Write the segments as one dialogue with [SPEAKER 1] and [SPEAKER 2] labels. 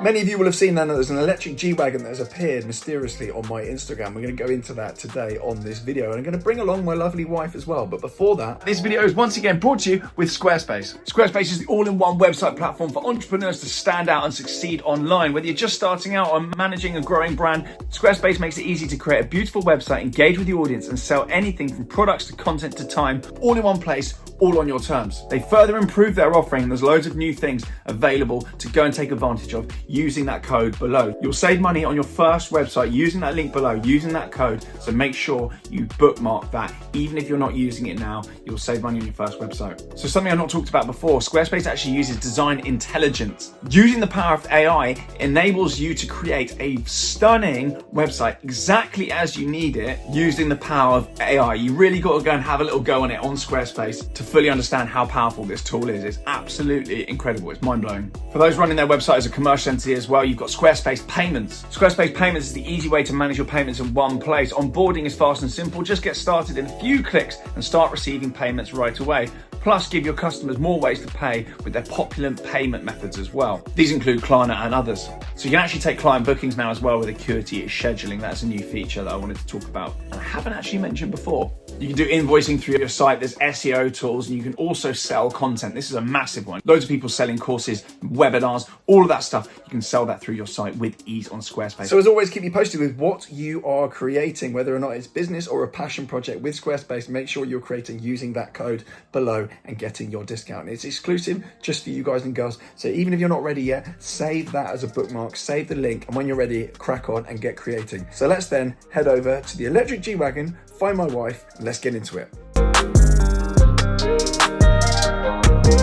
[SPEAKER 1] Many of you will have seen then that there's an electric G-Wagon that has appeared mysteriously on my Instagram. We're going to go into that today on this video, and I'm going to bring along my lovely wife as well. But before that,
[SPEAKER 2] this video is once again brought to you with Squarespace. Squarespace is the all-in-one website platform for entrepreneurs to stand out and succeed online. Whether you're just starting out or managing a growing brand, Squarespace makes it easy to create a beautiful website, engage with the audience, and sell anything from products to content to time, all in one place, all on your terms. They further improve their offering, and there's loads of new things available to go and take advantage of using that code below. You'll save money on your first website using that link below, using that code, so make sure you bookmark that. Even if you're not using it now, you'll save money on your first website. So something I've not talked about before, Squarespace actually uses design intelligence. Using the power of AI enables you to create a stunning website exactly as you need it using the power of AI. You really got to go and have a little go on it on Squarespace to fully understand how powerful this tool is. It's absolutely incredible. It's mind-blowing. For those running their website as a commercial entity as well, you've got Squarespace Payments. Squarespace Payments is the easy way to manage your payments in one place. Onboarding is fast and simple. Just get started in a few clicks and start receiving payments right away. Plus, give your customers more ways to pay with their popular payment methods as well. These include Klarna and others. So you can actually take client bookings now as well with Acuity scheduling. That's a new feature that I wanted to talk about and I haven't actually mentioned before. You can do invoicing through your site. There's SEO tools, and you can also sell content. This is a massive one. Loads of people selling courses, webinars, all of that stuff. You can sell that through your site with ease on Squarespace.
[SPEAKER 1] So as always, keep you posted with what you are creating, whether or not it's business or a passion project with Squarespace. Make sure you're creating using that code below and getting your discount. It's exclusive just for you guys and girls. So even if you're not ready yet, save that as a bookmark, save the link, and when you're ready, crack on and get creating. So let's then head over to the electric G-Wagon, find my wife, and let's get into it.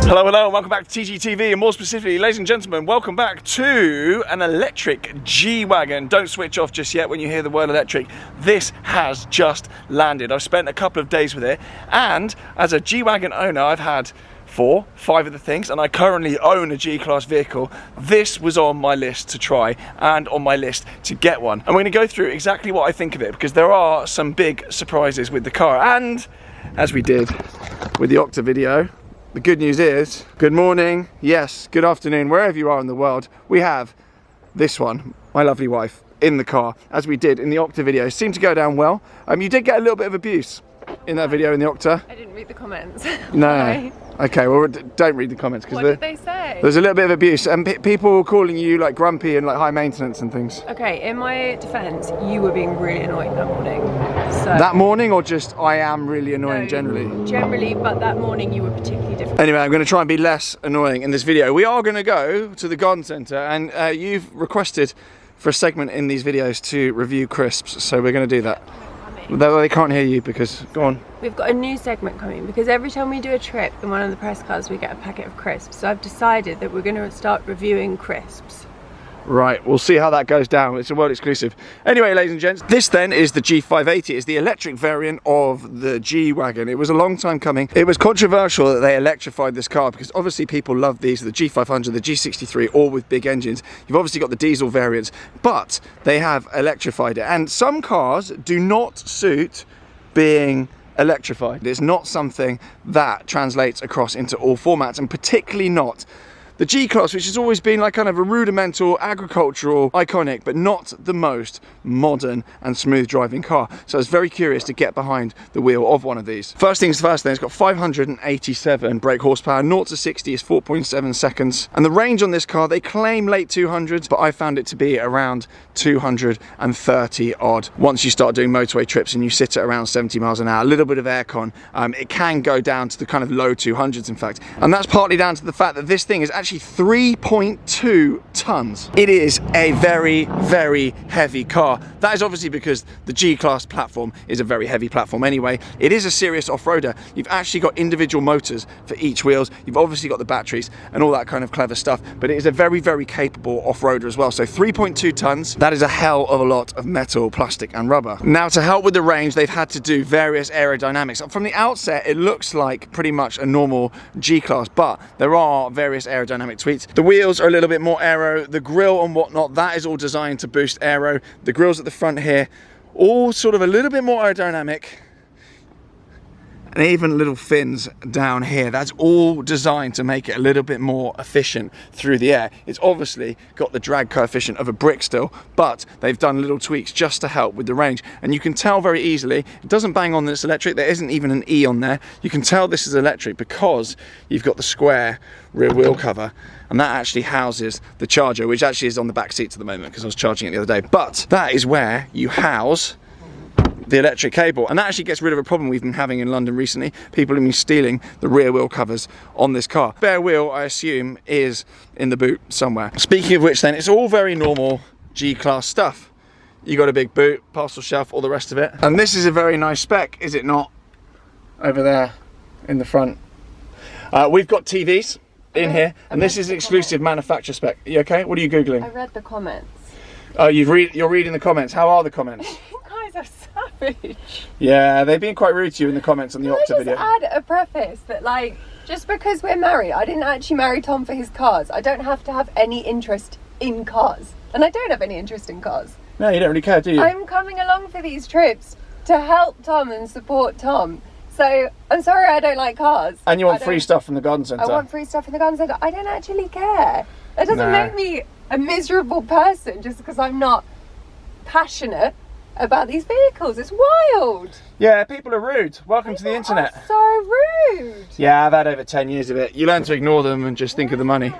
[SPEAKER 2] Hello, and welcome back to TGTV, and more specifically, ladies and gentlemen, welcome back to an electric G-Wagon. Don't switch off just yet when you hear the word electric. This has just landed. I've spent a couple of days with it, and as a G-Wagon owner, I've had 4, 5 of the things, and I currently own a G-Class vehicle. This was on my list to try and on my list to get one. And we're going to go through exactly what I think of it, because there are some big surprises with the car. And as we did with the Octa video, the good news is, good morning, yes, good afternoon, wherever you are in the world, we have this one, my lovely wife, in the car, as we did in the Octa video. It seemed to go down well. You did get a little bit of abuse in that video in the Octa.
[SPEAKER 3] I didn't read the comments.
[SPEAKER 2] No. Okay, well, don't read the comments, because
[SPEAKER 3] what did they say?
[SPEAKER 2] There's a little bit of abuse, and people calling you like grumpy and like high maintenance and things.
[SPEAKER 3] Okay, in my defence, you were being really annoying that morning. So
[SPEAKER 2] that morning, or just I am really annoying generally?
[SPEAKER 3] Generally, but that morning you were particularly different.
[SPEAKER 2] Anyway, I'm going to try and be less annoying in this video. We are going to go to the garden centre, and you've requested for a segment in these videos to review crisps, so we're going to do that. They can't hear you because, go on.
[SPEAKER 3] We've got a new segment coming because every time we do a trip in one of the press cars we get a packet of crisps. So I've decided that we're going to start reviewing crisps.
[SPEAKER 2] Right, we'll see how that goes down. It's a world exclusive. Anyway, ladies and gents, this then is the G580. It's the electric variant of the G-Wagon. It was a long time coming. It was controversial that they electrified this car because obviously people love these, the G500, the G63, all with big engines. You've obviously got the diesel variants, but they have electrified it. And some cars do not suit being electrified. It's not something that translates across into all formats, and particularly not the G-Class, which has always been like kind of a rudimental, agricultural, iconic, but not the most modern and smooth driving car. So I was very curious to get behind the wheel of one of these. First things first then, it's got 587 brake horsepower, 0 to 60 is 4.7 seconds. And the range on this car, they claim late 200s, but I found it to be around 230 odd. Once you start doing motorway trips and you sit at around 70 miles an hour, a little bit of aircon, it can go down to the kind of low 200s in fact. And that's partly down to the fact that this thing is actually 3.2 tons. It is a very, very heavy car. That is obviously because the G-Class platform is a very heavy platform anyway. It is a serious off-roader. You've actually got individual motors for each wheels. You've obviously got the batteries and all that kind of clever stuff, but it is a very, very capable off-roader as well. So 3.2 tons, that is a hell of a lot of metal, plastic and rubber. Now, to help with the range, they've had to do various aerodynamics. From the outset, it looks like pretty much a normal G-Class, but there are various aerodynamic tweaks. The wheels are a little bit more aero, the grille and whatnot, that is all designed to boost aero. The grills at the front here, all sort of a little bit more aerodynamic. and even little fins down here. That's all designed to make it a little bit more efficient through the air. It's obviously got the drag coefficient of a brick still, but they've done little tweaks just to help with the range. And you can tell very easily, it doesn't bang on that it's electric. There isn't even an E on there. You can tell this is electric because you've got the square rear wheel cover, and that actually houses the charger, which actually is on the back seats at the moment because I was charging it the other day. But that is where you house the electric cable, and that actually gets rid of a problem we've been having in London recently. People have been stealing the rear wheel covers on this car. Spare wheel, I assume, is in the boot somewhere. Speaking of which then, it's all very normal G-Class stuff. You got a big boot, parcel shelf, all the rest of it. And this is a very nice spec, is it not? Over there in the front. We've got TVs in here, and this is an exclusive manufacturer spec. Are you okay? What are you Googling?
[SPEAKER 3] I read the comments.
[SPEAKER 2] Oh, you're reading the comments. How are the comments?
[SPEAKER 3] You guys are savage.
[SPEAKER 2] Yeah, they've been quite rude to you in the comments on the Octa video.
[SPEAKER 3] Can I just add a preface that, like, just because we're married, I didn't actually marry Tom for his cars. I don't have to have any interest in cars. And I don't have any interest in cars.
[SPEAKER 2] No, you don't really care, do you?
[SPEAKER 3] I'm coming along for these trips to help Tom and support Tom. So, I'm sorry I don't like cars.
[SPEAKER 2] And you want free stuff from the garden centre.
[SPEAKER 3] I want free stuff from the garden centre. I don't actually care. That doesn't make me a miserable person just because I'm not passionate about these vehicles. It's wild.
[SPEAKER 2] Yeah, people are rude. Welcome to the internet.
[SPEAKER 3] So rude.
[SPEAKER 2] Yeah, I've had over 10 years of it. You learn to ignore them and just think of the money.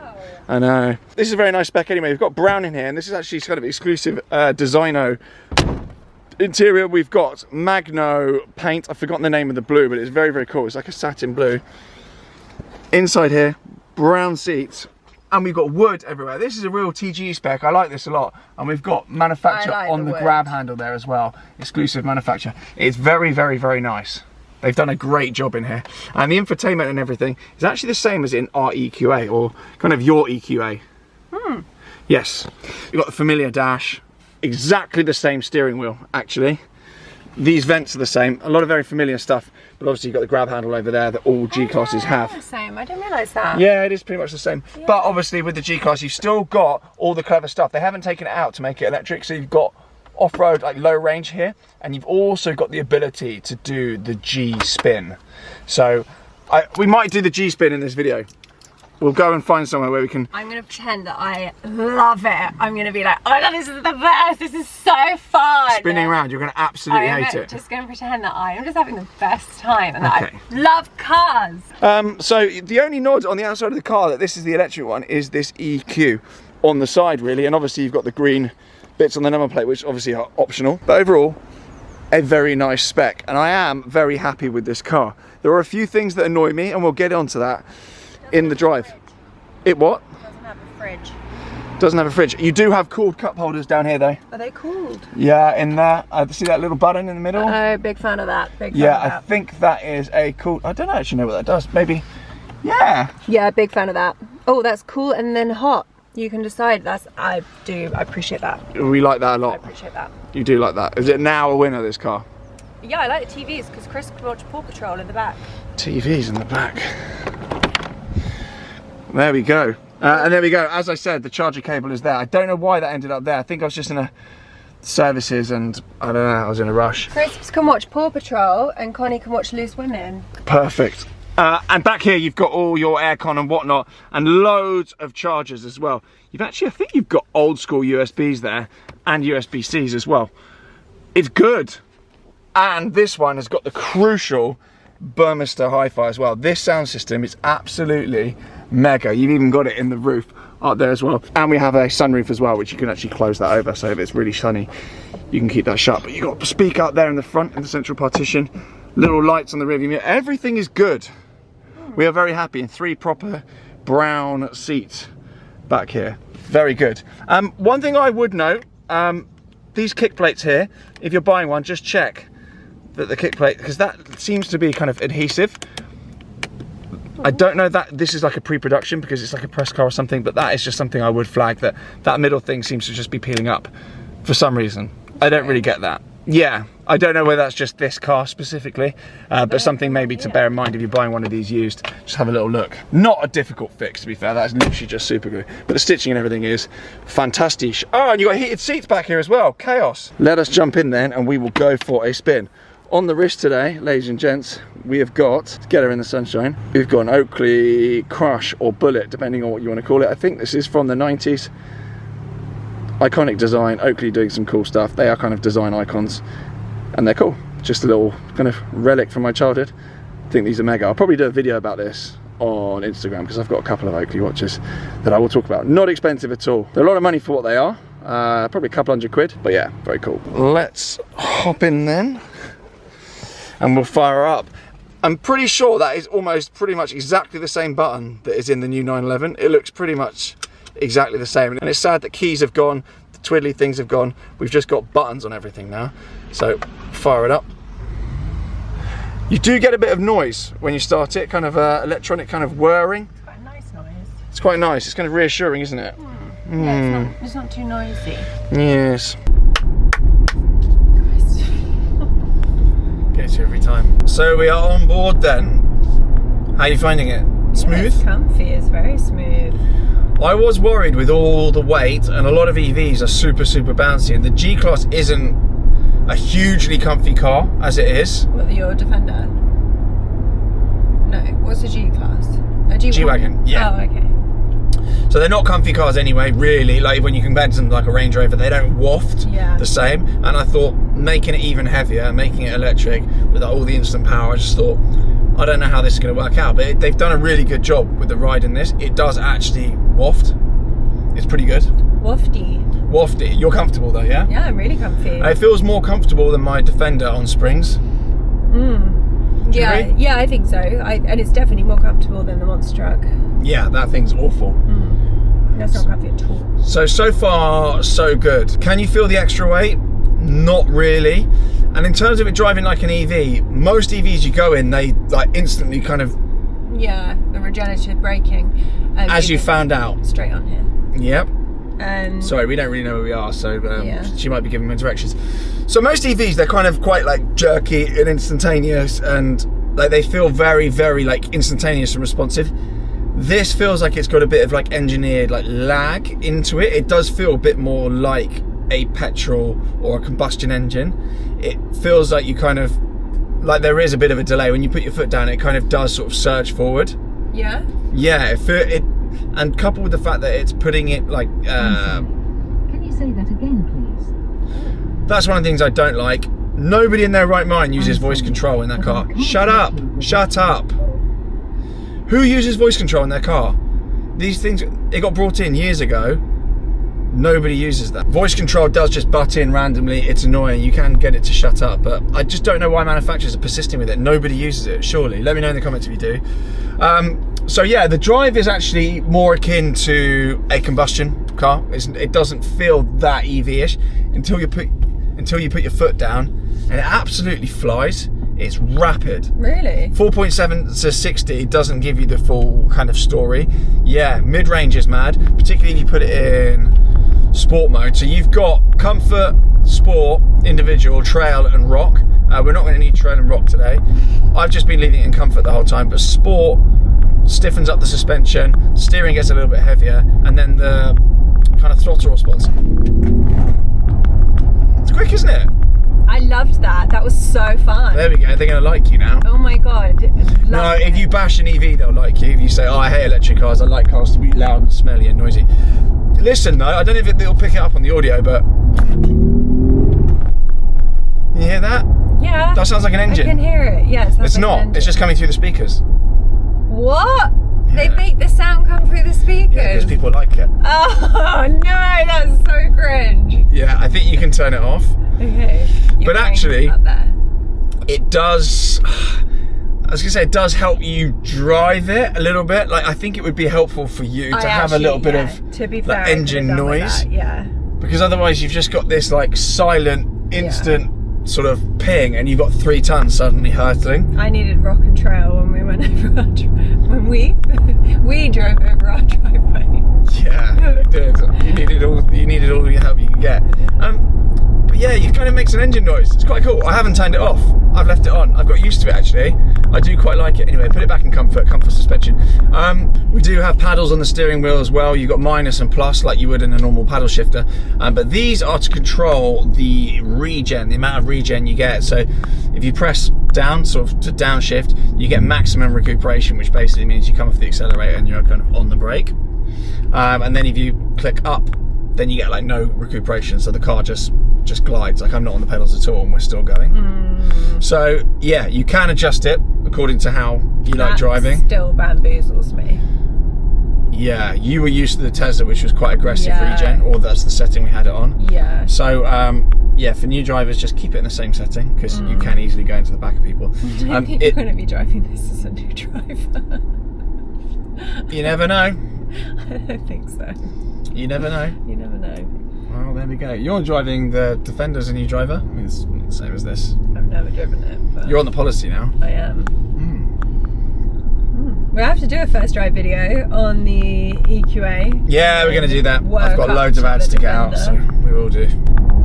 [SPEAKER 2] I know. This is a very nice spec anyway. We've got brown in here, and this is actually kind of exclusive Designo interior. We've got Magno paint. I've forgotten the name of the blue, but it's very, very cool. It's like a satin blue. Inside here, brown seats. And we've got wood everywhere. This is a real TGE spec. I like this a lot. And we've got manufacturer on the grab handle there as well. Exclusive manufacturer. It's very, very, very nice. They've done a great job in here. And the infotainment and everything is actually the same as in our EQA, or kind of your EQA. Yes. You've got the familiar dash. Exactly the same steering wheel, actually. These vents are the same. A lot of very familiar stuff, but obviously you've got the grab handle over there that all G-Classes have.
[SPEAKER 3] The same. I didn't realise that.
[SPEAKER 2] Yeah, it is pretty much the same. Yeah. But obviously with the G-Class, you've still got all the clever stuff. They haven't taken it out to make it electric, so you've got off-road, like low range here, and you've also got the ability to do the G-spin. So we might do the G-spin in this video. We'll go and find somewhere where we can...
[SPEAKER 3] I'm going to pretend that I love it. I'm going to be like, oh my god, this is the best. This is so fun.
[SPEAKER 2] Spinning around, you're going to absolutely hate it.
[SPEAKER 3] I'm just going to pretend that I am just having the best time and that I love cars.
[SPEAKER 2] So the only nod on the outside of the car that this is the electric one is this EQ on the side, really. And obviously you've got the green bits on the number plate, which obviously are optional. But overall, a very nice spec. And I am very happy with this car. There are a few things that annoy me, and we'll get onto that in the drive. It what?
[SPEAKER 3] Doesn't have a fridge.
[SPEAKER 2] Doesn't have a fridge. You do have cooled cup holders down here though.
[SPEAKER 3] Are they cooled?
[SPEAKER 2] Yeah, in there. See that little button in the middle?
[SPEAKER 3] Oh, big fan of that. Big fan
[SPEAKER 2] of
[SPEAKER 3] that.
[SPEAKER 2] I think that is a cool... I don't actually know what that does. Maybe... Yeah.
[SPEAKER 3] Yeah, big fan of that. Oh, that's cool and then hot. You can decide. I appreciate that.
[SPEAKER 2] We like that a lot.
[SPEAKER 3] I appreciate that.
[SPEAKER 2] You do like that. Is it now a winner, this car?
[SPEAKER 3] Yeah, I like the TVs because Chris could watch Paw Patrol in the back.
[SPEAKER 2] TVs in the back. There we go. And there we go. As I said, the charger cable is there. I don't know why that ended up there. I think I was just in a services and I don't know, I was in a rush.
[SPEAKER 3] Chris can watch Paw Patrol and Connie can watch Loose Women. Perfect.
[SPEAKER 2] And back here you've got all your aircon and whatnot, and loads of chargers as well. You've actually, I think you've got old school USBs there and USB-Cs as well. It's good. And this one has got the crucial Burmester hi-fi as well. This sound system is absolutely mega. You've even got it in the roof up there as well. And we have a sunroof as well, which you can actually close that over, so if it's really sunny you can keep that shut. But you've got a speaker up there in the front in the central partition, little lights on the rearview mirror. Everything is good. We are very happy, and 3 proper brown seats back here. Very good. One thing I would note, these kick plates here, if you're buying one, just check that the kick plate, because that seems to be kind of adhesive. I don't know that this is like a pre-production because it's like a press car or something, but that is just something I would flag, that that middle thing seems to just be peeling up for some reason. I don't really get that. Yeah, I don't know whether that's just this car specifically, but something maybe to bear in mind if you're buying one of these used. Just have a little look. Not a difficult fix, to be fair. That's literally just super glue. But the stitching and everything is fantastic. Oh, and you've got heated seats back here as well. Chaos. Let us jump in then and we will go for a spin On the wrist today, ladies and gents, we have got, let's get her in the sunshine, we've got an Oakley Crush or Bullet, depending on what you want to call it. I think this is from the 90s. Iconic design, Oakley doing some cool stuff. They are kind of design icons, and they're cool. Just a little kind of relic from my childhood. I think these are mega. I'll probably do a video about this on Instagram because I've got a couple of Oakley watches that I will talk about. Not expensive at all. They're a lot of money for what they are. Probably a couple £100, but yeah, very cool. Let's hop in then, and we'll fire her up. I'm pretty sure that is almost pretty much exactly the same button that is in the new 911. It looks pretty much exactly the same, and it's sad that keys have gone, the twiddly things have gone. We've just got buttons on everything now. So fire it up. You do get a bit of noise when you start it, kind of electronic kind of whirring.
[SPEAKER 3] It's quite a nice noise.
[SPEAKER 2] It's quite nice. It's kind of reassuring, isn't it?
[SPEAKER 3] Yeah, it's not too noisy.
[SPEAKER 2] Yes. Gets you every time. So we are on board then. How are you finding it? Smooth?
[SPEAKER 3] Yeah, it's comfy, it's very smooth.
[SPEAKER 2] I was worried with all the weight, and a lot of EVs are super bouncy, and the G-Class isn't a hugely comfy car as it is.
[SPEAKER 3] What, your Defender? No, what's a G-Class? A
[SPEAKER 2] G-Wagon, yeah.
[SPEAKER 3] Oh, okay.
[SPEAKER 2] So they're not comfy cars anyway, really. Like when you compare them to like a Range Rover, they don't waft the same. And I thought making it even heavier, making it electric with all the instant power, I just thought, I don't know how this is going to work out. But they've done a really good job with the ride in this. It does actually waft. It's pretty good.
[SPEAKER 3] Wafty.
[SPEAKER 2] Wafty. You're comfortable though, yeah?
[SPEAKER 3] Yeah, I'm really comfy.
[SPEAKER 2] It feels more comfortable than my Defender on springs.
[SPEAKER 3] Yeah, I think so. And it's definitely more comfortable than the monster truck.
[SPEAKER 2] Yeah, that thing's awful.
[SPEAKER 3] That's not comfy at all.
[SPEAKER 2] So far, so good. Can you feel the extra weight? Not really. And in terms of it driving like an EV, most EVs you go in, they like instantly kind of...
[SPEAKER 3] Yeah, the regenerative braking.
[SPEAKER 2] As you found out.
[SPEAKER 3] Straight on here.
[SPEAKER 2] Yep. Sorry, we don't really know where we are, so she might be giving me directions. So most EVs, they're kind of quite like jerky and instantaneous, and like they feel very like instantaneous and responsive. This feels like it's got a bit of like engineered like lag into it. It does feel a bit more like a petrol or a combustion engine. It feels like you kind of, like there is a bit of a delay. When you put your foot down, it kind of does sort of surge forward.
[SPEAKER 3] Yeah?
[SPEAKER 2] Yeah, and coupled with the fact that it's putting it like...
[SPEAKER 4] Can you say that again, please?
[SPEAKER 2] That's one of the things I don't like. Nobody in their right mind uses voice control in their car. Shut up! Shut up! Who uses voice control in their car? These things, it got brought in years ago. Nobody uses that. Voice control does just butt in randomly. It's annoying. You can get it to shut up, but I just don't know why manufacturers are persisting with it. Nobody uses it, surely. Let me know in the comments if you do. So yeah, the drive is actually more akin to a combustion car. It doesn't feel that EV-ish until you put your foot down, and it absolutely flies. It's rapid.
[SPEAKER 3] Really?
[SPEAKER 2] 4.7 to 60 doesn't give you the full kind of story. Yeah, mid-range is mad, particularly if you put it in sport mode. So you've got comfort, sport, individual, trail and rock. We're not going to need trail and rock today. I've just been leaving it in comfort the whole time, but sport stiffens up the suspension, steering gets a little bit heavier, and then the kind of throttle response. It's quick, isn't it?
[SPEAKER 3] I loved that. That was so fun.
[SPEAKER 2] There we go. They're going to like you now.
[SPEAKER 3] Oh my god.
[SPEAKER 2] No, if you bash an EV, they'll like you. If you say, oh, I hate electric cars, I like cars to be loud and smelly and noisy. Listen though, I don't know if it'll pick it up on the audio, but... You hear that?
[SPEAKER 3] Yeah.
[SPEAKER 2] That sounds like an engine.
[SPEAKER 3] I can hear it. Yeah, it sounds
[SPEAKER 2] it's
[SPEAKER 3] like
[SPEAKER 2] not.
[SPEAKER 3] an engine.
[SPEAKER 2] It's just coming through the speakers.
[SPEAKER 3] What?
[SPEAKER 2] Yeah.
[SPEAKER 3] They make the sound come through the speakers?
[SPEAKER 2] Yeah, because people like it.
[SPEAKER 3] Oh no, that's so cringe.
[SPEAKER 2] Yeah, I think you can turn it off.
[SPEAKER 3] Okay.
[SPEAKER 2] But actually, it does... I was going to say, it does help you drive it a little bit. Like, I think it would be helpful for you to have a little bit of
[SPEAKER 3] to be fair,
[SPEAKER 2] like, engine noise.
[SPEAKER 3] Yeah.
[SPEAKER 2] Because otherwise you've just got this like silent, instant sort of ping, and you've got 3 tons suddenly hurtling.
[SPEAKER 3] I needed rock and trail when we went over when we drove over our driveway.
[SPEAKER 2] Yeah, you did. You needed all the help you could get. But yeah, it kind of makes an engine noise. It's quite cool. I haven't turned it off. I've left it on. I've got used to it actually. I do quite like it. Anyway, put it back in comfort suspension. We do have paddles on the steering wheel as well. You've got minus and plus like you would in a normal paddle shifter. But these are to control the regen, the amount of regen you get. So if you press down, sort of to downshift, you get maximum recuperation, which basically means you come off the accelerator and you're kind of on the brake. And then if you click up, then you get like no recuperation, so the car just glides. Like I'm not on the pedals at all and we're still going. So yeah, you can adjust it according to how you like driving.
[SPEAKER 3] Still bamboozles me.
[SPEAKER 2] Yeah, you were used to the Tesla, which was quite aggressive regen, or that's the setting we had it on.
[SPEAKER 3] Yeah.
[SPEAKER 2] So yeah, for new drivers, just keep it in the same setting because you can easily go into the back of people.
[SPEAKER 3] I don't think you're going to be driving this as a new driver.
[SPEAKER 2] You never know.
[SPEAKER 3] I don't think so.
[SPEAKER 2] You never know.
[SPEAKER 3] You never know.
[SPEAKER 2] Well, there we go. You're driving the Defender as a new driver. I mean, it's the same as this.
[SPEAKER 3] I've never driven it. But
[SPEAKER 2] You're on the policy now.
[SPEAKER 3] I am. We have to do a first drive video on the EQA.
[SPEAKER 2] Yeah, we're going to do that.
[SPEAKER 3] Work
[SPEAKER 2] I've got
[SPEAKER 3] up
[SPEAKER 2] loads of
[SPEAKER 3] to
[SPEAKER 2] ads
[SPEAKER 3] the
[SPEAKER 2] to get out, so
[SPEAKER 3] Defender.
[SPEAKER 2] we will do.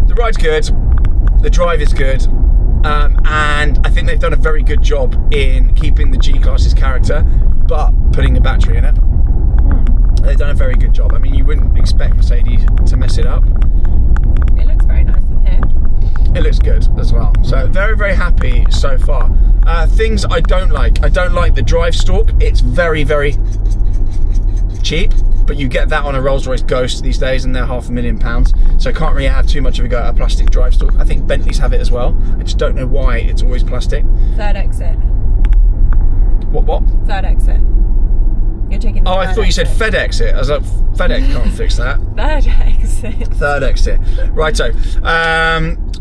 [SPEAKER 2] The ride's good. The drive is good. And I think they've done a very good job in keeping the G-Class's character, but putting a battery in it. They've done a very good job. I mean, you wouldn't expect Mercedes to mess it up.
[SPEAKER 3] It looks very nice in here.
[SPEAKER 2] It looks good as well. So very, very happy so far. Things I don't like. I don't like the drive stalk. It's very, very cheap, but you get that on a Rolls-Royce Ghost these days and they're £500,000. So I can't really have too much of a go at a plastic drive stalk. I think Bentleys have it as well. I just don't know why it's always plastic.
[SPEAKER 3] Third exit.
[SPEAKER 2] What?
[SPEAKER 3] Third exit. You're taking the
[SPEAKER 2] Oh, I thought you said FedEx it. I was like, FedEx can't fix that.
[SPEAKER 3] Third exit.
[SPEAKER 2] Third exit. Righto.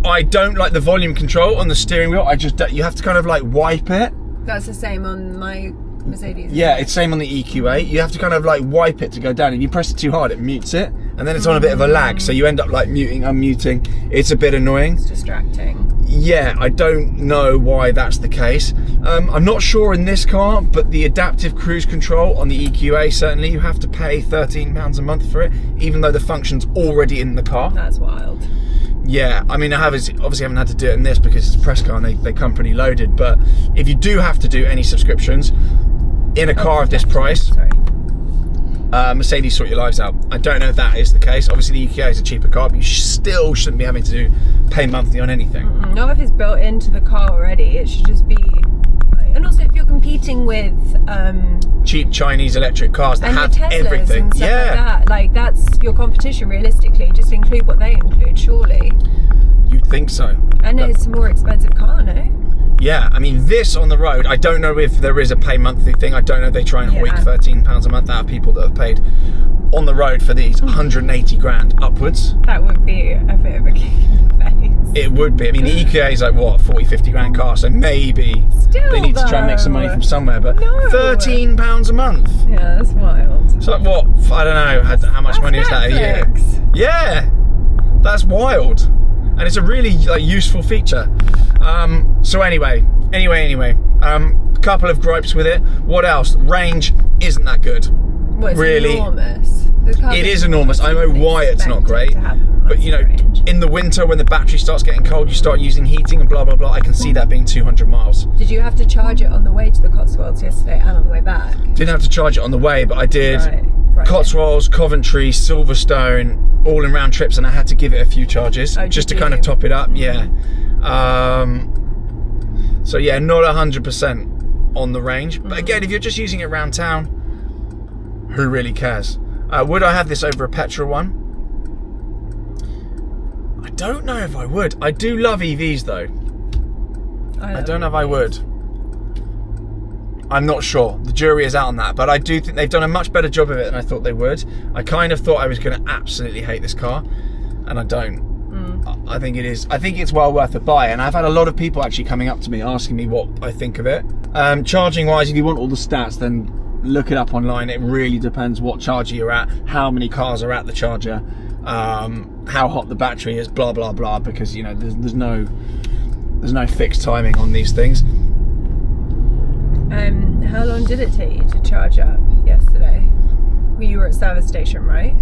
[SPEAKER 2] I don't like the volume control on the steering wheel. You have to kind of like wipe it.
[SPEAKER 3] That's the same on my Mercedes.
[SPEAKER 2] Yeah, it's same on the EQA. You have to kind of like wipe it to go down. If you press it too hard, it mutes it. And then it's on a bit of a lag, so you end up like muting, unmuting. It's a bit annoying.
[SPEAKER 3] It's distracting.
[SPEAKER 2] Yeah, I don't know why that's the case. I'm not sure in this car, but the adaptive cruise control on the EQA, certainly you have to pay £13 a month for it, even though the function's already in the car.
[SPEAKER 3] That's wild.
[SPEAKER 2] Yeah, I mean, obviously haven't had to do it in this because it's a press car and they come pretty loaded, but if you do have to do any subscriptions in a car of this price, Mercedes sort your lives out. I don't know if that is the case. Obviously the EQA is a cheaper car, but you still shouldn't be having to pay monthly on anything.
[SPEAKER 3] Not if it's built into the car already. It should just be like, and also if you're competing with
[SPEAKER 2] cheap Chinese electric cars that have
[SPEAKER 3] Teslas
[SPEAKER 2] everything.
[SPEAKER 3] and stuff
[SPEAKER 2] Yeah,
[SPEAKER 3] like that. Like that's your competition realistically. Just include what they include, surely.
[SPEAKER 2] you'd think so.
[SPEAKER 3] And it's a more expensive car, no?
[SPEAKER 2] Yeah, I mean, this on the road, I don't know if there is a pay monthly thing. I don't know if they try and hoik £13 a month out of people that have paid on the road for these 180 grand upwards.
[SPEAKER 3] That would be a bit of a kick in the face.
[SPEAKER 2] It would be. I mean, the EQA is like, what, 40, 50 grand car, so maybe they need to try and make some money from somewhere, but £13 a month.
[SPEAKER 3] Yeah, that's wild.
[SPEAKER 2] So like, what, I don't know, how much money is that a year? Yeah, that's wild. And it's a really like useful feature. So anyway, couple of gripes with it. What else? Range isn't that good.
[SPEAKER 3] Well, it's
[SPEAKER 2] really
[SPEAKER 3] enormous.
[SPEAKER 2] It is enormous. I know why it's not great, but you know, in the winter when the battery starts getting cold, you start using heating and blah blah blah. I can see that being 200 miles.
[SPEAKER 3] Did you have to charge it on the way to the Cotswolds yesterday and on the way back?
[SPEAKER 2] Didn't have to charge it on the way, but I did
[SPEAKER 3] Right.
[SPEAKER 2] Cotswolds, Coventry, Silverstone, all in round trips, and I had to give it a few charges just to kind of top it up. Yeah. So yeah, not 100% on the range, but again, if you're just using it around town, who really cares? Would I have this over a petrol one? I don't know if I would. I do love EVs though. I don't know if I would. I'm not sure. The jury is out on that, but I do think they've done a much better job of it than I thought they would. I kind of thought I was going to absolutely hate this car, and I don't. I think it is. I think it's well worth a buy, and I've had a lot of people actually coming up to me asking me what I think of it. Charging wise, if you want all the stats, then look it up online. It really depends what charger you're at, how many cars are at the charger, how hot the battery is, blah blah blah. Because you know there's no fixed timing on these things.
[SPEAKER 3] How long did it take you to charge up yesterday? Well, you were at service station, right?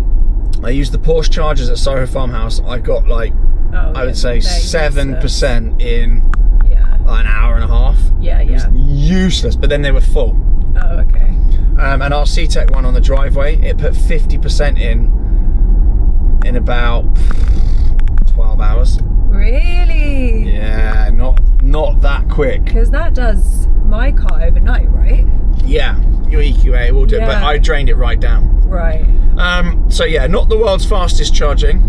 [SPEAKER 2] I used the Porsche chargers at Soho Farmhouse. I got like I would say 7% in
[SPEAKER 3] Yeah.
[SPEAKER 2] an hour and a half.
[SPEAKER 3] Yeah,
[SPEAKER 2] It was useless, but then they were full.
[SPEAKER 3] Oh, okay.
[SPEAKER 2] And our C-Tech one on the driveway, it put 50% in about 12 hours.
[SPEAKER 3] Really?
[SPEAKER 2] Yeah, not that quick.
[SPEAKER 3] Because that does my car overnight, right?
[SPEAKER 2] Yeah, your EQA will do it, but
[SPEAKER 3] Yeah.
[SPEAKER 2] I drained it right down.
[SPEAKER 3] Right.
[SPEAKER 2] So yeah, not the world's fastest charging,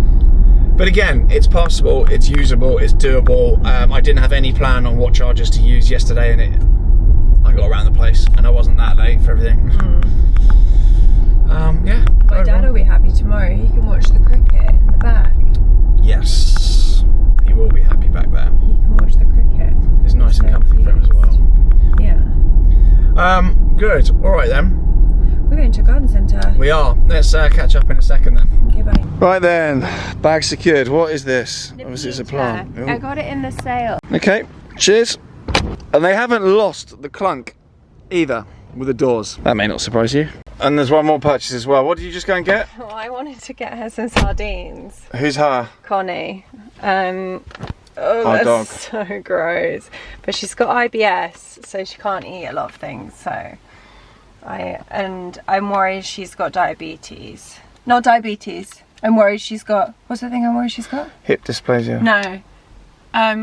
[SPEAKER 2] but again, it's passable, it's usable, it's doable. I didn't have any plan on what chargers to use yesterday, and I got around the place, and I wasn't that late for everything. Yeah.
[SPEAKER 3] My dad will be happy tomorrow. He can watch the cricket in the back.
[SPEAKER 2] Yes, he will be happy back there.
[SPEAKER 3] He can watch the cricket.
[SPEAKER 2] It's nice and comfy for him as well.
[SPEAKER 3] Yeah.
[SPEAKER 2] Good. All right then.
[SPEAKER 3] We're going to a garden centre.
[SPEAKER 2] We are. Let's catch up in a second then.
[SPEAKER 3] Okay, bye.
[SPEAKER 2] Right then, bag secured. What is this? Obviously it's a plant.
[SPEAKER 3] I got it in the sale.
[SPEAKER 2] Okay, cheers. And they haven't lost the clunk either with the doors. That may not surprise you. And there's one more purchase as well. What did you just go and get?
[SPEAKER 3] Well, I wanted to get her some sardines.
[SPEAKER 2] Who's her?
[SPEAKER 3] Connie.
[SPEAKER 2] Our
[SPEAKER 3] That's
[SPEAKER 2] dog.
[SPEAKER 3] so gross. But she's got IBS, so she can't eat a lot of things. So I'm worried she's got diabetes. Not diabetes. I'm worried she's got. What's the thing I'm worried she's got?
[SPEAKER 2] Hip dysplasia.
[SPEAKER 3] No.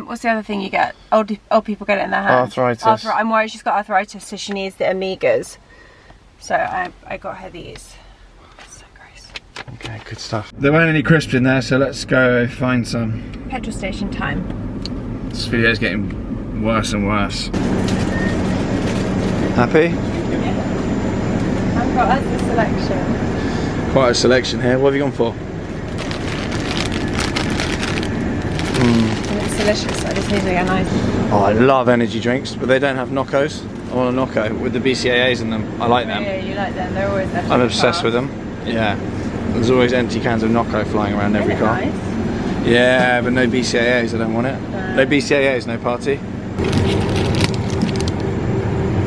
[SPEAKER 3] What's the other thing you get? Old people get it in their hands.
[SPEAKER 2] Arthritis.
[SPEAKER 3] I'm worried she's got arthritis, so she needs the Amigas. So I got her these. So gross.
[SPEAKER 2] Okay, good stuff. There weren't any crisps in there, so let's go find some.
[SPEAKER 3] Petrol station time.
[SPEAKER 2] This video's getting worse and worse. Happy?
[SPEAKER 3] I've got us the selection.
[SPEAKER 2] Quite a selection here. What have you gone for?
[SPEAKER 3] And it's delicious. I just need to get nice.
[SPEAKER 2] Oh, I love energy drinks, but they don't have Noccos. I want a Nocco with the BCAAs in them. I like them.
[SPEAKER 3] Yeah, you like them. They're always there.
[SPEAKER 2] I'm obsessed with them. Yeah. There's always empty cans of Nocco flying around every car.
[SPEAKER 3] Nice.
[SPEAKER 2] Yeah, but no BCAAs, I don't want it. No BCAAs, no party.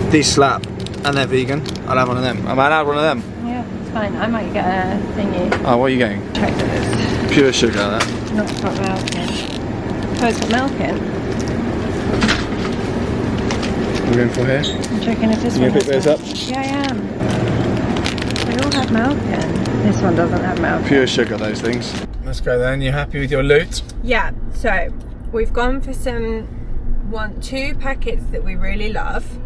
[SPEAKER 2] These slap, and they're vegan. I'll have one of them. I might have one of them.
[SPEAKER 3] Yeah, it's fine. I might get a thingy.
[SPEAKER 2] Oh, what are you getting?
[SPEAKER 3] Chocolate.
[SPEAKER 2] Pure sugar, that.
[SPEAKER 3] Not got milk in. Oh, it's got milk in.
[SPEAKER 2] What are we going for here?
[SPEAKER 3] I'm checking if this
[SPEAKER 2] You
[SPEAKER 3] one
[SPEAKER 2] gonna pick
[SPEAKER 3] has
[SPEAKER 2] those
[SPEAKER 3] milk.
[SPEAKER 2] up?
[SPEAKER 3] Yeah, I am. They all have milk in. This one doesn't have milk.
[SPEAKER 2] Pure sugar, those things. Let's go then. You happy with your loot?
[SPEAKER 3] Yeah, so we've gone for two packets that we really love.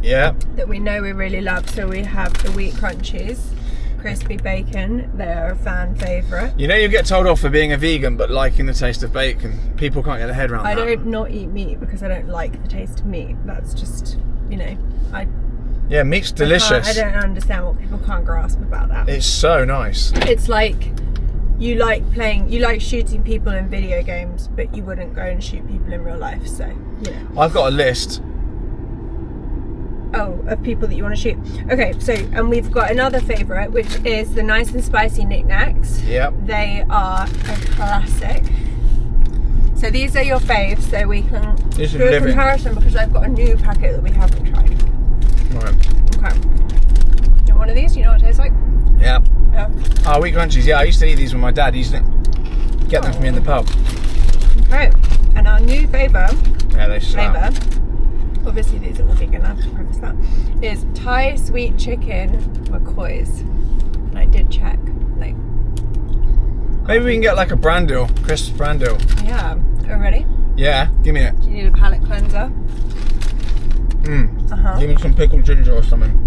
[SPEAKER 2] Yeah.
[SPEAKER 3] That we know we really love. So we have the wheat crunchies, crispy bacon. They're a fan favourite.
[SPEAKER 2] You know you get told off for being a vegan but liking the taste of bacon. People can't get their head around that.
[SPEAKER 3] I don't not eat meat because I don't like the taste of meat. That's just, you know,
[SPEAKER 2] Yeah, meat's delicious.
[SPEAKER 3] I don't understand what people can't grasp about that.
[SPEAKER 2] It's so nice.
[SPEAKER 3] It's like you like shooting people in video games, but you wouldn't go and shoot people in real life. So, you know.
[SPEAKER 2] I've got a list.
[SPEAKER 3] Oh, of people that you want to shoot. Okay, so, and we've got another favourite, which is the nice and spicy knickknacks.
[SPEAKER 2] Yep.
[SPEAKER 3] They are a classic. So these are your faves, so we can do a comparison because I've got a new packet that we haven't tried.
[SPEAKER 2] Right.
[SPEAKER 3] Okay. Do you want one of these? Do you know what it tastes like?
[SPEAKER 2] Yeah.
[SPEAKER 3] Yeah.
[SPEAKER 2] Oh, wheat crunchies. Yeah, I used to eat these with my dad. He used to get them for me in the pub.
[SPEAKER 3] Okay. And our new favourite,
[SPEAKER 2] Yeah, they slap.
[SPEAKER 3] obviously these are all vegan, I have to preface that, is Thai sweet chicken McCoy's. And I did check. Like,
[SPEAKER 2] Maybe we can get like a brand deal, crisp brand deal.
[SPEAKER 3] yeah. Are you ready?
[SPEAKER 2] Yeah, give me it.
[SPEAKER 3] Do you need a palate cleanser?
[SPEAKER 2] Mmm. Give me some pickled ginger or something.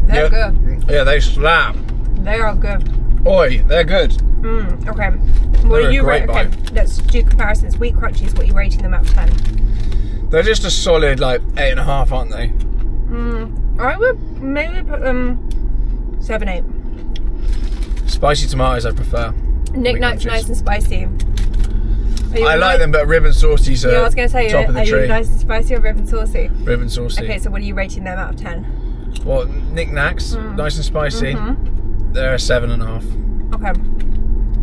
[SPEAKER 3] They're good.
[SPEAKER 2] Yeah, they slap.
[SPEAKER 3] They are good.
[SPEAKER 2] Oi, they're good.
[SPEAKER 3] Okay. What
[SPEAKER 2] They're
[SPEAKER 3] are you
[SPEAKER 2] a great
[SPEAKER 3] rating? Okay, let's do comparisons. Wheat crunchies, what are you rating them out of 10?
[SPEAKER 2] They're just a solid like 8.5, aren't they?
[SPEAKER 3] I would maybe put them 7, 8.
[SPEAKER 2] Spicy tomatoes I prefer.
[SPEAKER 3] Knickknacks nice and spicy.
[SPEAKER 2] I like them, but rib and saucy's
[SPEAKER 3] Yeah, I was going to say,
[SPEAKER 2] top of the
[SPEAKER 3] are
[SPEAKER 2] tree.
[SPEAKER 3] you nice and spicy or rib and saucy?
[SPEAKER 2] Rib and saucy.
[SPEAKER 3] Okay, so what are you rating them out of 10?
[SPEAKER 2] Well, knickknacks, nice and spicy. They're a 7.5.
[SPEAKER 3] Okay.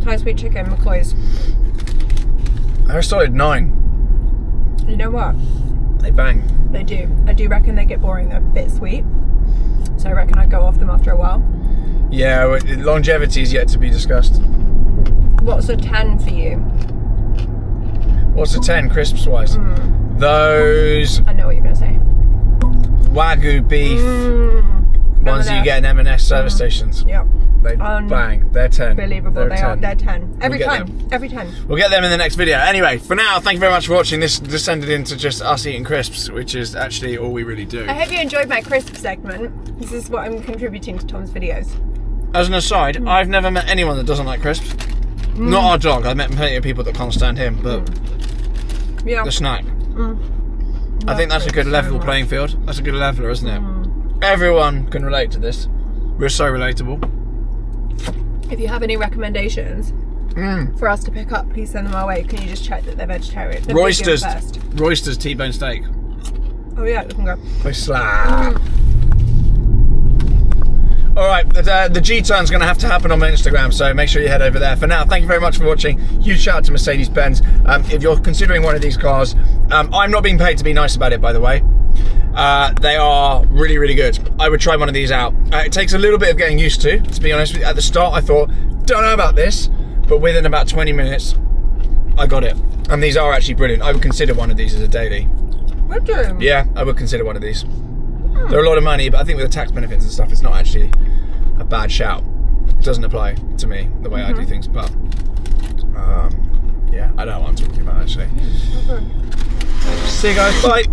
[SPEAKER 3] Thai sweet chicken, McCoy's.
[SPEAKER 2] They're a solid 9.
[SPEAKER 3] You know what?
[SPEAKER 2] They bang.
[SPEAKER 3] They do. I do reckon they get boring. They're a bit sweet. So I reckon I'd go off them after a while.
[SPEAKER 2] Yeah, longevity is yet to be discussed.
[SPEAKER 3] What's a 10 for you?
[SPEAKER 2] What's a 10 crisps wise? Those
[SPEAKER 3] I know what you're going to say.
[SPEAKER 2] Wagyu beef ones that you get in M&S service stations.
[SPEAKER 3] Yep.
[SPEAKER 2] They bang. They're 10.
[SPEAKER 3] Unbelievable. They're 10. Every
[SPEAKER 2] We'll
[SPEAKER 3] time. Every time.
[SPEAKER 2] We'll get them in the next video. Anyway, for now, thank you very much for watching. This descended into just us eating crisps, which is actually all we really do.
[SPEAKER 3] I hope you enjoyed my crisp segment. This is what I'm contributing to Tom's videos.
[SPEAKER 2] As an aside, I've never met anyone that doesn't like crisps. Not our dog. I've met plenty of people that can't stand him, but
[SPEAKER 3] Yeah.
[SPEAKER 2] the snack. I think that's a good level playing field. That's a good leveler, isn't it? Everyone can relate to this. We're so relatable.
[SPEAKER 3] If you have any recommendations for us to pick up, please send them our way. Can you just check that they're vegetarian? They're
[SPEAKER 2] Roysters.
[SPEAKER 3] vegan first.
[SPEAKER 2] Roysters T-bone steak.
[SPEAKER 3] Oh yeah, looking good.
[SPEAKER 2] They slap. Alright, the G-turn's going to have to happen on my Instagram, so make sure you head over there. For now, thank you very much for watching. Huge shout out to Mercedes-Benz. If you're considering one of these cars, I'm not being paid to be nice about it, by the way. They are really, really good. I would try one of these out. It takes a little bit of getting used to be honest with you. At the start, I thought, don't know about this, but within about 20 minutes, I got it. And these are actually brilliant. I would consider one of these as a daily.
[SPEAKER 3] Would you?
[SPEAKER 2] Yeah, I would consider one of these. They're a lot of money, but I think with the tax benefits and stuff, it's not actually a bad shout. It doesn't apply to me the way I do things, but yeah, I don't know what I'm talking about actually. See you guys, bye.